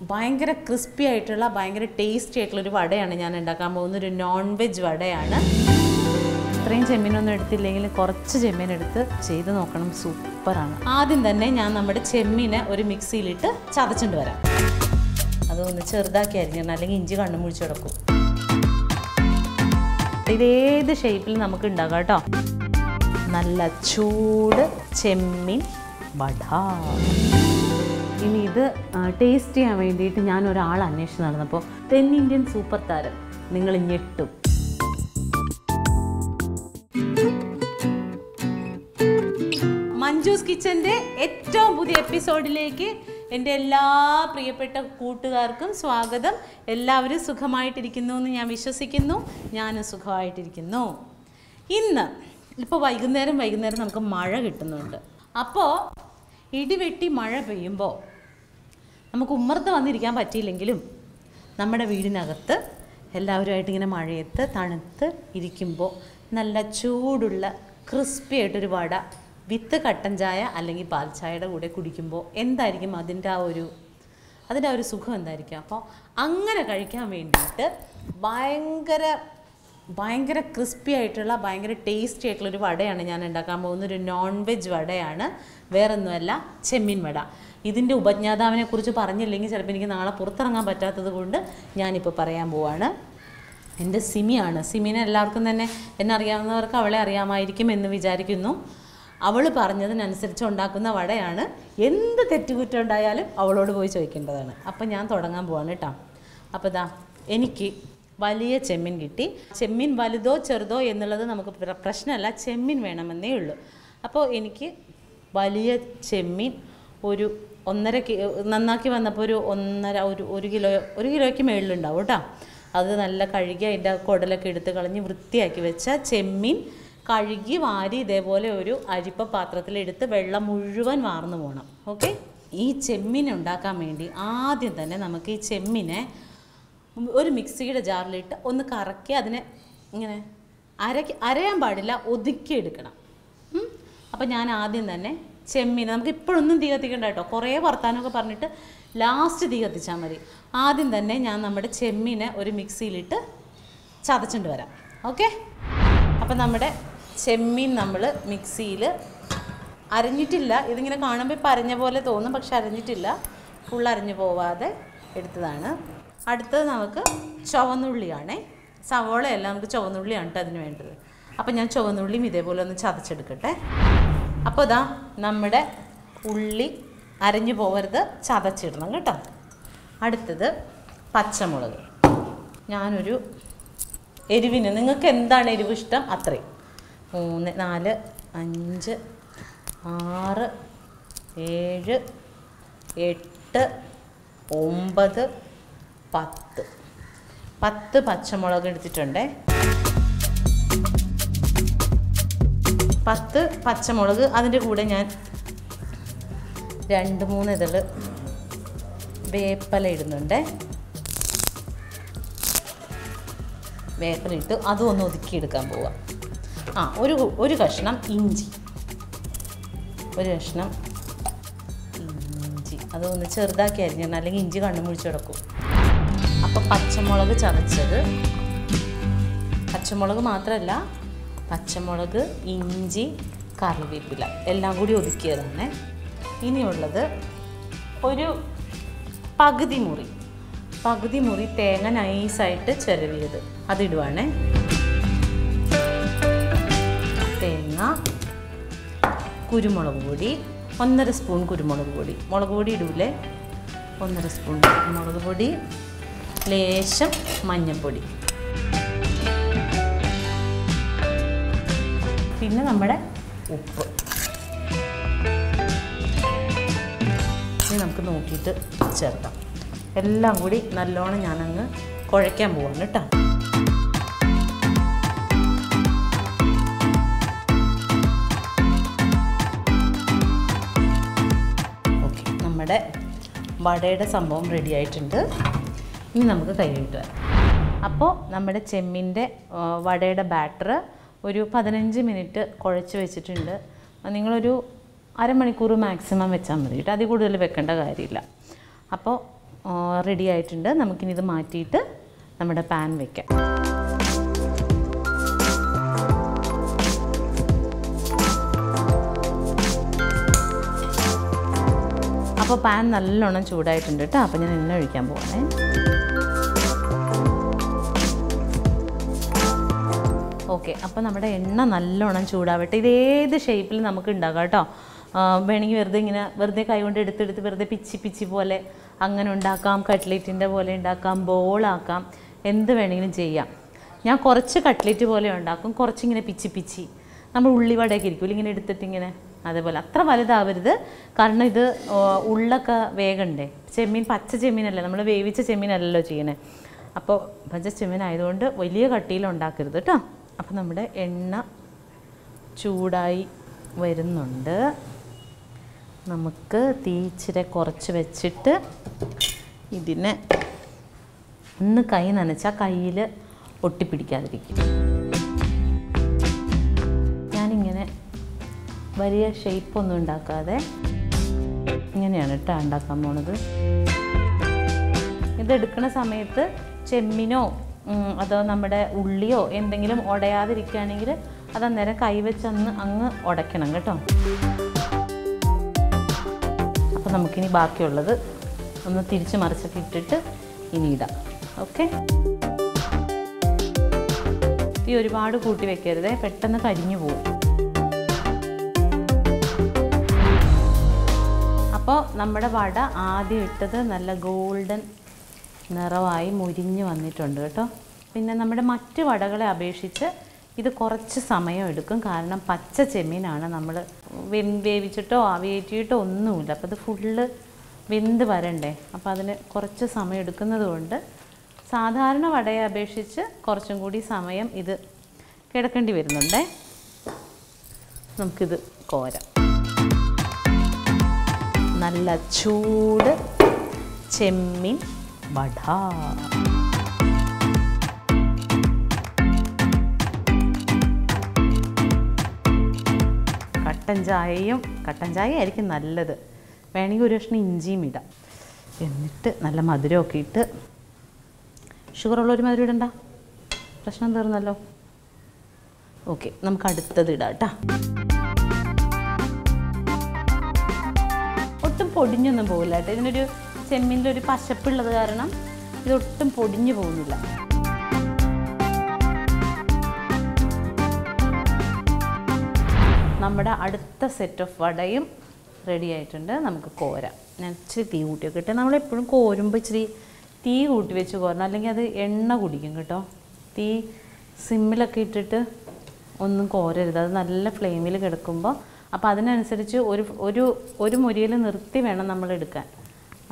ഭയങ്കര ക്രിസ്പി ആയിട്ടുള്ള ഭയങ്കര ടേസ്റ്റി ആയിട്ടുള്ള ഒരു വടയാണ് ഞാൻ ഉണ്ടാക്കാൻ പോകുന്ന ഒരു നോൺ വെജ് വടയാണ്. ഇത്രയും ചെമ്മീനൊന്നും എടുത്തില്ലെങ്കിൽ കുറച്ച് ചെമ്മീൻ എടുത്ത് ചെയ്ത് നോക്കണം, സൂപ്പറാണ്. ആദ്യം തന്നെ ഞാൻ നമ്മുടെ ചെമ്മീനെ ഒരു മിക്സിയിലിട്ട് ചതച്ചുകൊണ്ട് വരാം. അതൊന്ന് ചെറുതാക്കി അരിഞ്ഞിടണം, അല്ലെങ്കിൽ ഇഞ്ചി കണ്ണു മുഴിച്ച് കിടക്കും. ഇതേത് ഷേപ്പിൽ നമുക്ക് ഉണ്ടാക്കാം കേട്ടോ. നല്ല ചൂട് ചെമ്മീൻ വട. ഇനി ഇത് ടേസ്റ്റ് ചെയ്യാൻ വേണ്ടിയിട്ട് ഞാൻ ഒരാൾ അന്വേഷിച്ച് നടന്നപ്പോൾ തെന്നിന്ത്യൻ സൂപ്പർ താരം, നിങ്ങൾ ഞെട്ടും. മഞ്ജൂസ് കിച്ചൻ്റെ ഏറ്റവും പുതിയ എപ്പിസോഡിലേക്ക് എൻ്റെ എല്ലാ പ്രിയപ്പെട്ട കൂട്ടുകാർക്കും സ്വാഗതം. എല്ലാവരും സുഖമായിട്ടിരിക്കുന്നു എന്ന് ഞാൻ വിശ്വസിക്കുന്നു. ഞാനും സുഖമായിട്ടിരിക്കുന്നു. ഇന്ന് ഇപ്പോൾ വൈകുന്നേരം നമുക്ക് മഴ കിട്ടുന്നുണ്ട്. അപ്പോൾ ഇടിവെട്ടി മഴ പെയ്യുമ്പോൾ നമുക്ക് ഉമ്മർത്ത് വന്നിരിക്കാൻ പറ്റിയില്ലെങ്കിലും നമ്മുടെ വീടിനകത്ത് എല്ലാവരുമായിട്ട് ഇങ്ങനെ മഴയത്ത് തണുത്ത് ഇരിക്കുമ്പോൾ നല്ല ചൂടുള്ള ക്രിസ്പി ആയിട്ടൊരു വട വിത്ത് കട്ടൻ ചായ അല്ലെങ്കിൽ പാൽ ചായയുടെ കൂടെ കുടിക്കുമ്പോൾ എന്തായിരിക്കും അതിൻ്റെ ആ ഒരു സുഖം എന്തായിരിക്കും. അപ്പോൾ അങ്ങനെ കഴിക്കാൻ വേണ്ടിയിട്ട് ഭയങ്കര ക്രിസ്പി ആയിട്ടുള്ള ഭയങ്കര ടേസ്റ്റി ആയിട്ടുള്ളൊരു വടയാണ് ഞാൻ ഉണ്ടാക്കാൻ പോകുന്ന ഒരു നോൺ വെജ് വടയാണ്. വേറൊന്നുമല്ല, ചെമ്മീൻ വട. ഇതിൻ്റെ ഉപജ്ഞാതാവിനെ കുറിച്ച് പറഞ്ഞില്ലെങ്കിൽ ചിലപ്പോൾ എനിക്ക് നാളെ പുറത്തിറങ്ങാൻ പറ്റാത്തത് കൊണ്ട് ഞാനിപ്പോൾ പറയാൻ പോവാണ്. എൻ്റെ സിമിയാണ്. സിമിനെ എല്ലാവർക്കും തന്നെ എന്നെ അറിയാവുന്നവർക്ക് അവളെ അറിയാമായിരിക്കും എന്ന് വിചാരിക്കുന്നു. അവൾ പറഞ്ഞതിനനുസരിച്ച് ഉണ്ടാക്കുന്ന വടയാണ്. എന്ത് തെറ്റുകുറ്റം ഉണ്ടായാലും അവളോട് പോയി ചോദിക്കേണ്ടതാണ്. അപ്പം ഞാൻ തുടങ്ങാൻ പോവാണ് കേട്ടോ. അപ്പോൾ എനിക്ക് വലിയ ചെമ്മീൻ കിട്ടി. ചെമ്മീൻ വലുതോ ചെറുതോ എന്നുള്ളത് നമുക്ക് പ്രശ്നമല്ല, ചെമ്മീൻ വേണമെന്നേ ഉള്ളൂ. അപ്പോൾ എനിക്ക് വലിയ ചെമ്മീൻ ഒരു 1.5 നന്നാക്കി വന്നപ്പോൾ ഒരു കിലോയ്ക്ക് മുകളിലുണ്ടാവും കേട്ടോ. അത് നല്ല കഴുകി അതിൻ്റെ കുടലൊക്കെ എടുത്ത് കളഞ്ഞ് വൃത്തിയാക്കി വെച്ച ചെമ്മീൻ കഴുകി വാരി ഇതേപോലെ ഒരു അരിപ്പ പാത്രത്തിലെടുത്ത് വെള്ളം മുഴുവൻ വാർന്നു പോകണം. ഓക്കെ. ഈ ചെമ്മീൻ ഉണ്ടാക്കാൻ വേണ്ടി ആദ്യം തന്നെ നമുക്ക് ഈ ചെമ്മീനെ ഒരു മിക്സിയുടെ ജാറിലിട്ട് ഒന്ന് കറക്കി അതിനെ ഇങ്ങനെ അരയാൻ പാടില്ല, ഒതുക്കിയെടുക്കണം. അപ്പം ഞാൻ ആദ്യം തന്നെ ചെമ്മീൻ, നമുക്ക് ഇപ്പോഴൊന്നും തീ കത്തിക്കണ്ട കേട്ടോ, കുറേ വർത്താനമൊക്കെ പറഞ്ഞിട്ട് ലാസ്റ്റ് തീ കത്തിച്ചാൽ മതി. ആദ്യം തന്നെ ഞാൻ നമ്മുടെ ചെമ്മീനെ ഒരു മിക്സിയിലിട്ട് ചതച്ചുകൊണ്ട് വരാം. ഓക്കെ. അപ്പം നമ്മുടെ ചെമ്മീൻ നമ്മൾ മിക്സിയിൽ അരഞ്ഞിട്ടില്ല. ഇതിങ്ങനെ കാണുമ്പോൾ ഇപ്പം അരഞ്ഞ പോലെ തോന്നും, പക്ഷെ അരഞ്ഞിട്ടില്ല. ഫുൾ അരഞ്ഞു പോവാതെ എടുത്തതാണ്. അടുത്തത് നമുക്ക് ചുവന്നുള്ളിയാണേ. സവോളയല്ല, നമുക്ക് ചുവന്നുള്ളിയാണ് കേട്ടോ അതിന് വേണ്ടത്. അപ്പം ഞാൻ ചുവന്നുള്ളിയും ഇതേപോലെ ഒന്ന് ചതച്ചെടുക്കട്ടെ. അപ്പോൾ നമ്മുടെ ഉള്ളി അരഞ്ഞു പോകരുത്, ചതച്ചിടണം കേട്ടോ. അടുത്തത് പച്ചമുളക്. ഞാനൊരു എരിവിന് നിങ്ങൾക്ക് എന്താണ് എരിവ് ഇഷ്ടം അത്രയും 3, 4, 5, 6, 7, 8, 9, 10 പച്ചമുളക് എടുത്തിട്ടുണ്ട്. 10 പച്ചമുളക്. അതിൻ്റെ കൂടെ ഞാൻ 2-3 ഇതൾ വേപ്പില ഇടുന്നുണ്ട്. വേപ്പില ഇട്ട് അതും ഒന്ന് ഒതുക്കിയെടുക്കാൻ പോവാം. ഒരു കഷ്ണം ഇഞ്ചി, അതൊന്ന് ചെറുതാക്കി അരിഞ്ഞിടണം, അല്ലെങ്കിൽ ഇഞ്ചി കണ്ണു മുഴിച്ച് കിടക്കും. അപ്പോൾ പച്ചമുളക് ചതച്ചത്, പച്ചമുളക് മാത്രമല്ല പച്ചമുളക്, ഇഞ്ചി, കറിവേപ്പില എല്ലാം കൂടി ഒതുക്കിയതാണ്. ഇനിയുള്ളത് ഒരു പകുതി മുറി തേങ്ങ നൈസായിട്ട് ചിരവിയത്, അതിടുവാണേ. തേങ്ങ, കുരുമുളക് പൊടി 1.5 സ്പൂൺ കുരുമുളക് പൊടി, മുളക് പൊടി ഇടൂലേ, 1.5 സ്പൂൺ കുരുമുളക് പൊടി, ലേശം മഞ്ഞൾപ്പൊടി, പിന്നെ നമ്മുടെ ഉപ്പ്. ഇനി നമുക്ക് നോക്കിയിട്ട് ചേർക്കാം. എല്ലാം കൂടി നല്ലോണം ഞാനങ്ങ് കുഴയ്ക്കാൻ പോവാണ് കേട്ടോ. ഓക്കെ, നമ്മുടെ വടയുടെ സംഭവം റെഡി ആയിട്ടുണ്ട്. ഇനി നമുക്ക് കൈയിട്ട് വരാം. അപ്പോൾ നമ്മുടെ ചെമ്മീൻ്റെ വടയുടെ ബാറ്റർ ഒരു 15 മിനിറ്റ് കുഴച്ച് വെച്ചിട്ടുണ്ട്. നിങ്ങളൊരു അരമണിക്കൂർ മാക്സിമം വെച്ചാൽ മതി കേട്ടോ, അതിൽ കൂടുതൽ വെക്കേണ്ട കാര്യമില്ല. അപ്പോൾ റെഡി ആയിട്ടുണ്ട്. നമുക്കിനി ഇത് മാറ്റിയിട്ട് നമ്മുടെ പാൻ വയ്ക്കാം. അപ്പോൾ പാൻ നല്ലോണം ചൂടായിട്ടുണ്ട് കേട്ടോ. അപ്പോൾ ഞാൻ എണ്ണ ഒഴിക്കാൻ പോകണേ. ഓക്കെ, അപ്പോൾ നമ്മുടെ എണ്ണ നല്ലോണം ചൂടാവട്ടെ. ഇതേത് ഷേപ്പിൽ നമുക്ക് ഉണ്ടാക്കാം കേട്ടോ. വേണമെങ്കിൽ വെറുതെ കൈ കൊണ്ട് എടുത്തെടുത്ത് വെറുതെ പിച്ചി പോലെ അങ്ങനെ ഉണ്ടാക്കാം. കട്ട്ലേറ്റിൻ്റെ പോലെ ഉണ്ടാക്കാം, ബോളാക്കാം, എന്ത് വേണമെങ്കിലും ചെയ്യാം. ഞാൻ കുറച്ച് കട്ട്ലേറ്റ് പോലെ ഉണ്ടാക്കും, കുറച്ചിങ്ങനെ പിച്ചി നമ്മൾ ഉള്ളിവടയൊക്കെ ഇരിക്കും ഇങ്ങനെ എടുത്തിട്ടിങ്ങനെ, അതേപോലെ. അത്ര വലുതാവരുത്, കാരണം ഇത് ഉള്ളൊക്കെ വേഗണ്ടേ. ചെമ്മീൻ പച്ച ചെമ്മീനല്ലേ, നമ്മൾ വേവിച്ച ചെമ്മീനല്ലല്ലോ ചെയ്യണേ. അപ്പോൾ പച്ച ചെമ്മീൻ ആയതുകൊണ്ട് വലിയ കട്ടിയിൽ ഉണ്ടാക്കരുത് കേട്ടോ. അപ്പോൾ നമ്മുടെ എണ്ണ ചൂടായി വരുന്നുണ്ട്. നമുക്ക് തീ ഇച്ചിരി കുറച്ച് വെച്ചിട്ട് ഇതിനെ ഒന്ന് കൈ നനച്ചാൽ കയ്യിൽ ഒട്ടിപ്പിടിക്കാതിരിക്കും. ഞാനിങ്ങനെ വലിയ ഷേപ്പൊന്നും ഉണ്ടാക്കാതെ ഇങ്ങനെയാണ് കേട്ടോ ഉണ്ടാക്കാൻ പോണത്. ഇതെടുക്കുന്ന സമയത്ത് ചെമ്മീനോ അതോ നമ്മുടെ ഉള്ളിയോ എന്തെങ്കിലും ഉടയാതിരിക്കുകയാണെങ്കിൽ അതന്നേരം കൈവച്ച് അങ്ങ് ഉടയ്ക്കണം കേട്ടോ. അപ്പോൾ നമുക്കിനി ബാക്കിയുള്ളത് ഒന്ന് തിരിച്ച് മറിച്ചൊക്കെ ഇട്ടിട്ട് ഇനി ഇടാം. ഓക്കെ, തീ ഒരുപാട് കൂട്ടി വെക്കരുതേ, പെട്ടെന്ന് കരിഞ്ഞു പോകും. അപ്പോൾ നമ്മുടെ വട ആദ്യം ഇട്ടത് നല്ല ഗോൾഡൻ നിറമായി മുരിഞ്ഞ് വന്നിട്ടുണ്ട് കേട്ടോ. പിന്നെ നമ്മുടെ മറ്റ് വടകളെ അപേക്ഷിച്ച് ഇത് കുറച്ച് സമയം എടുക്കും, കാരണം പച്ച ചെമ്മീനാണ്. നമ്മൾ വേവിച്ചിട്ടോ ആവിയേറ്റിയിട്ടോ ഒന്നുമില്ല. അപ്പോൾ ഇത് ഫുള്ള് വെന്ത് വരണ്ടേ, അപ്പോൾ അതിന് കുറച്ച് സമയം എടുക്കുന്നത് കൊണ്ട് സാധാരണ വടയെ അപേക്ഷിച്ച് കുറച്ചും കൂടി സമയം ഇത് കിടക്കേണ്ടി വരുന്നുണ്ടേ. നമുക്കിത് കോരാം. നല്ല ചൂട് ചെമ്മീൻ വട. കട്ടൻ ചായ ആയിരിക്കും നല്ലത്. വേണമെങ്കിൽ ഒരു കഷ്ണം ഇഞ്ചിയും ഇടാം. എന്നിട്ട് നല്ല മധുരമൊക്കെ ഇട്ട്, ഷുഗറുള്ളൊരു മധുരം ഇടണ്ട, പ്രശ്നം തീർന്നല്ലോ. ഓക്കെ, നമുക്ക് അടുത്തത് ഇടാം കേട്ടോ. ഒട്ടും പൊടിഞ്ഞൊന്നും പോകില്ല കേട്ടോ. ഇതിനൊരു ചെമ്മീൻ്റെ ഒരു പശപ്പുള്ളത് കാരണം ഇതൊട്ടും പൊടിഞ്ഞു പോകുന്നില്ല. നമ്മുടെ അടുത്ത സെറ്റ് ഓഫ് വടയും റെഡി ആയിട്ടുണ്ട്. നമുക്ക് കോരാം. ഞാൻ ഇച്ചിരി തീ കൂട്ടിയൊക്കെ ഇട്ട്, നമ്മളെപ്പോഴും കോരുമ്പോൾ ഇച്ചിരി തീ കൂട്ടി വെച്ച് കോരണം, അല്ലെങ്കിൽ അത് എണ്ണ കുടിക്കും കേട്ടോ. തീ സിമ്മിലൊക്കെ ഇട്ടിട്ട് ഒന്നും കോരരുത്, അത് നല്ല ഫ്ലെയിമിൽ കിടക്കുമ്പോൾ. അപ്പോൾ അതിനനുസരിച്ച് ഒരു മുരിയിൽ നിർത്തി വേണം നമ്മൾ എടുക്കാൻ,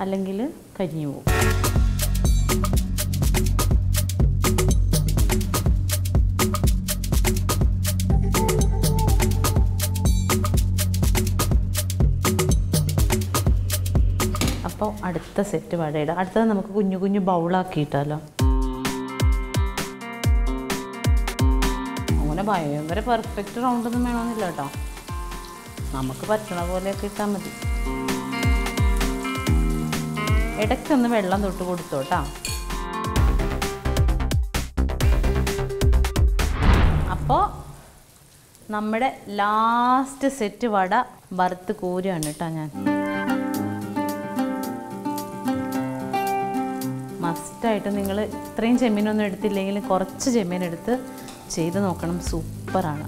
അല്ലെങ്കിൽ കരിഞ്ഞു പോകും. അപ്പോൾ അടുത്ത സെറ്റ് വടയിടാം. അടുത്തത് നമുക്ക് കുഞ്ഞു കുഞ്ഞു ബൗളാക്കിയിട്ടാലോ. അങ്ങനെ ഭയങ്കര പെർഫെക്റ്റ് റൗണ്ടൊന്നും വേണമെന്നില്ല കേട്ടോ, നമുക്ക് പറ്റണ പോലെയൊക്കെ ഇട്ടാൽ മതി. ഇടയ്ക്കൊന്ന് വെള്ളം തൊട്ട് കൊടുത്തോട്ടാ. അപ്പോൾ നമ്മുടെ ലാസ്റ്റ് സെറ്റ് വട വറുത്ത് കോരുകയാണ് കേട്ടോ ഞാൻ. മസ്റ്റായിട്ട് നിങ്ങൾ ഇത്രയും ചെമ്മീനൊന്നും എടുത്തില്ലെങ്കിൽ കുറച്ച് ചെമ്മീൻ എടുത്ത് ചെയ്ത് നോക്കണം, സൂപ്പറാണ്.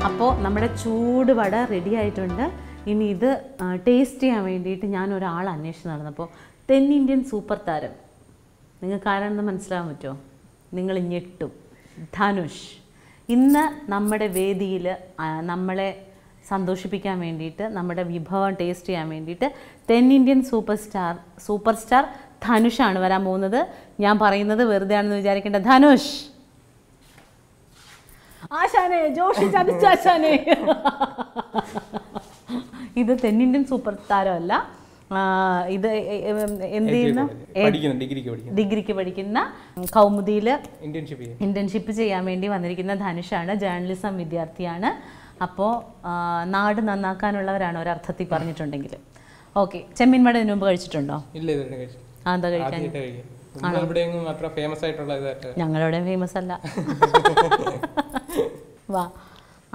അപ്പോൾ നമ്മുടെ ചൂട് വട റെഡി ആയിട്ടുണ്ട്. ഇനി ഇത് ടേസ്റ്റ് ചെയ്യാൻ വേണ്ടിയിട്ട് ഞാൻ ഒരാൾ അന്വേഷിച്ച് നടന്നപ്പോൾ തെന്നിന്ത്യൻ സൂപ്പർ താരം, നിങ്ങൾക്ക് ആരാണെന്ന് മനസ്സിലാകാൻ പറ്റുമോ? നിങ്ങൾ ഞെട്ടും. ധനുഷ് ഇന്ന് നമ്മുടെ വേദിയിൽ നമ്മളെ സന്തോഷിപ്പിക്കാൻ വേണ്ടിയിട്ട്, നമ്മുടെ വിഭവം ടേസ്റ്റ് ചെയ്യാൻ വേണ്ടിയിട്ട് തെന്നിന്ത്യൻ സൂപ്പർ സ്റ്റാർ ധനുഷാണ് വരാൻ പോകുന്നത്. ഞാൻ പറയുന്നത് വെറുതെ ആണെന്ന് വിചാരിക്കേണ്ട. ധനുഷ്, ആശാനെ, ജോഷി ചതിച്ചാശാനെ. ഇത് തെന്നിന്ത്യൻ സൂപ്പർ താരമല്ല, ഇത് എന്ത് ചെയ്യുന്ന ഡിഗ്രിക്ക് പഠിക്കുന്ന കൗമുദിയിൽ ഇന്റേൺഷിപ്പ് ചെയ്യാൻ വേണ്ടി വന്നിരിക്കുന്ന ധനുഷാണ്. ജേർണലിസം വിദ്യാർത്ഥിയാണ്. അപ്പോൾ നാട് നന്നാക്കാനുള്ളവരാണ് ഒരർത്ഥത്തിൽ പറഞ്ഞിട്ടുണ്ടെങ്കിൽ. ഓക്കെ, ചെമ്മീൻ വട ഇതിനു മുമ്പ് കഴിച്ചിട്ടുണ്ടോ? എന്താ കഴിക്കാൻ? ഞങ്ങളവിടെ ഫേമസ് അല്ല. വാ,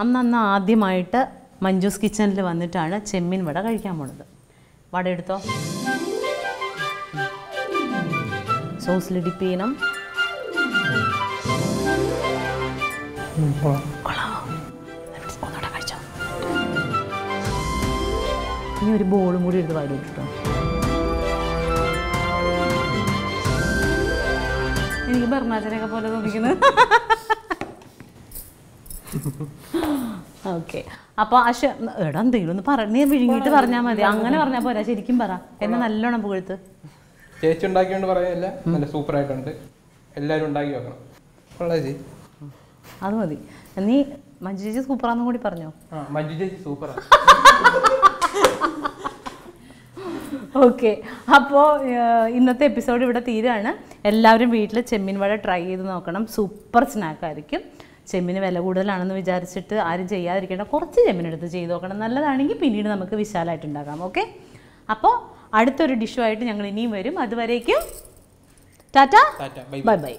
അന്ന് ആദ്യമായിട്ട് മഞ്ജൂസ് കിച്ചണിൽ വന്നിട്ടാണ് ചെമ്മീൻ വട കഴിക്കാൻ പോണത്. വട എടുത്തോ, സോസിൽ ഡിപ്പ് ചെയ്യണം. ഒന്നുകൂടെ കഴിച്ചോ. ഇനി ഒരു ബോളും കൂടി എടുത്ത് വാരി ഇട്ടോ. എനിക്ക് ബർമാച്ചനൊക്കെ പോലെ തോന്നിക്കുന്നത്. ഓക്കെ, അപ്പോൾ എടാ എന്തെങ്കിലും ഒന്ന് നീ വിഴുങ്ങിയിട്ട് പറഞ്ഞാൽ മതി. അങ്ങനെ പറഞ്ഞാൽ പോരാ, ശരിക്കും പറ. എന്നെ നല്ലോണം പുകഴ്ത്ത്. ചേച്ചി ഉണ്ടാക്കിയോണ്ട് പറയല്ല, നല്ല സൂപ്പർ ആയിട്ടുണ്ട്. എല്ലാവരും ഉണ്ടാക്കി വെക്കണം. അത് മതി. നീ മഞ്ജു ചേച്ചി സൂപ്പറാന്നും കൂടി പറഞ്ഞോ. മഞ്ജു ചേച്ചി സൂപ്പറാ. ഓക്കെ, അപ്പോൾ ഇന്നത്തെ എപ്പിസോഡ് ഇവിടെ തീരുകയാണ്. എല്ലാവരും വീട്ടിൽ ചെമ്മീൻ വട ട്രൈ ചെയ്ത് നോക്കണം. സൂപ്പർ സ്നാക്കായിരിക്കും. ചെമ്മീന് വില കൂടുതലാണെന്ന് വിചാരിച്ചിട്ട് ആരും ചെയ്യാതിരിക്കേണ്ട. കുറച്ച് ചെമ്മീനെടുത്ത് ചെയ്ത് നോക്കണം. നല്ലതാണെങ്കിൽ പിന്നീട് നമുക്ക് വിശാലമായിട്ട് ഉണ്ടാക്കാം. ഓക്കെ, അപ്പോൾ അടുത്തൊരു ഡിഷുമായിട്ട് ഞങ്ങൾ ഇനിയും വരും. അതുവരേക്കും ടാറ്റ, ബൈ ബൈ.